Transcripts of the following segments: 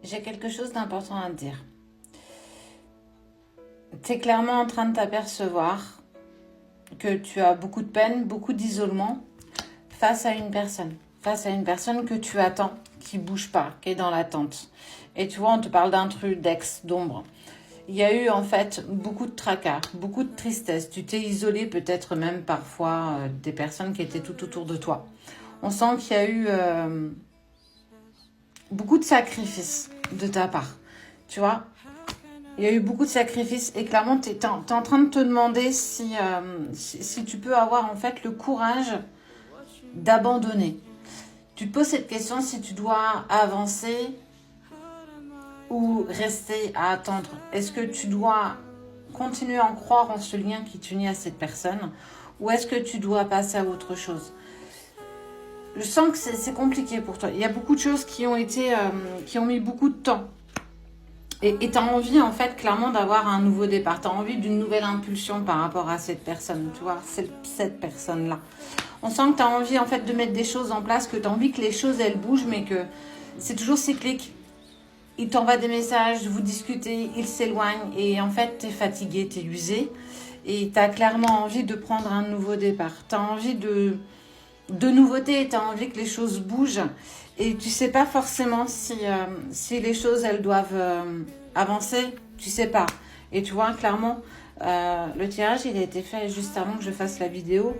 j'ai quelque chose d'important à te dire. Tu es clairement en train de t'apercevoir que tu as beaucoup de peine, beaucoup d'isolement face à une personne. Face à une personne que tu attends, qui bouge pas, qui est dans l'attente. Et tu vois, on te parle d'intrus, d'ex, d'ombre. Il y a eu en fait beaucoup de tracas, beaucoup de tristesse. Tu t'es isolé peut-être même parfois des personnes qui étaient tout autour de toi. On sent qu'il y a eu beaucoup de sacrifices de ta part. Tu vois, il y a eu beaucoup de sacrifices et clairement, tu es en train de te demander si tu peux avoir en fait le courage d'abandonner. Tu te poses cette question si tu dois avancer ou rester à attendre. Est-ce que tu dois continuer à en croire en ce lien qui t'unit à cette personne ou est-ce que tu dois passer à autre chose? Je sens que c'est compliqué pour toi. Il y a beaucoup de choses qui ont mis beaucoup de temps. Et tu as envie, en fait, clairement, d'avoir un nouveau départ. Tu as envie d'une nouvelle impulsion par rapport à cette personne, tu vois, cette personne-là. On sent que tu as envie, en fait, de mettre des choses en place, que tu as envie que les choses, elles bougent, mais que c'est toujours cyclique. Il t'envoie des messages, vous discutez, il s'éloigne, et en fait, tu es fatigué, tu es usé, et tu as clairement envie de prendre un nouveau départ. Tu as envie de nouveautés, tu as envie que les choses bougent, et tu sais pas forcément si les choses elles doivent avancer, tu sais pas. Et tu vois clairement le tirage il a été fait juste avant que je fasse la vidéo.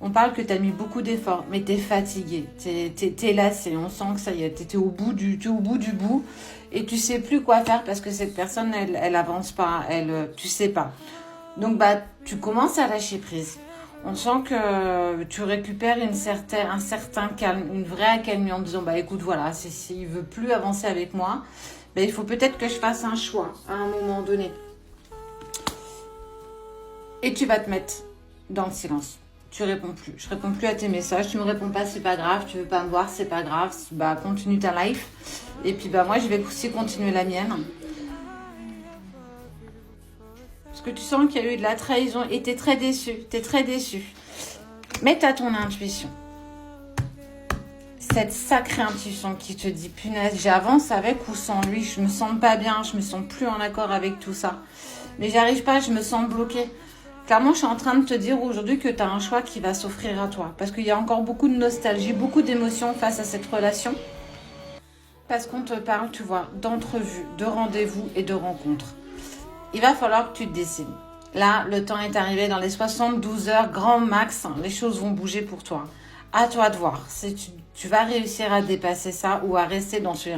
On parle que tu as mis beaucoup d'efforts, mais tu es fatigué, t'es lassé, on sent que ça y est, t'es au bout du bout et tu sais plus quoi faire parce que cette personne elle avance pas, tu sais pas. Donc bah tu commences à lâcher prise. On sent que tu récupères un certain calme, une vraie accalmie en disant bah écoute voilà, s'il veut plus avancer avec moi, bah, il faut peut-être que je fasse un choix à un moment donné. Et tu vas te mettre dans le silence. Tu réponds plus. Je réponds plus à tes messages. Tu me réponds pas, c'est pas grave. Tu veux pas me voir, c'est pas grave. Bah continue ta life. Et puis bah moi je vais aussi continuer la mienne. Parce que tu sens qu'il y a eu de la trahison et t'es très déçu. T'es très déçu. Mais t'as ton intuition. Cette sacrée intuition qui te dit punaise, j'avance avec ou sans lui, je me sens pas bien, je me sens plus en accord avec tout ça. Mais j'arrive pas, je me sens bloquée. Clairement, je suis en train de te dire aujourd'hui que tu as un choix qui va s'offrir à toi. Parce qu'il y a encore beaucoup de nostalgie, beaucoup d'émotions face à cette relation. Parce qu'on te parle, tu vois, d'entrevues, de rendez-vous et de rencontres. Il va falloir que tu te décides. Là, le temps est arrivé dans les 72 heures, grand max, les choses vont bouger pour toi. À toi de voir si tu vas réussir à dépasser ça ou à rester dans ce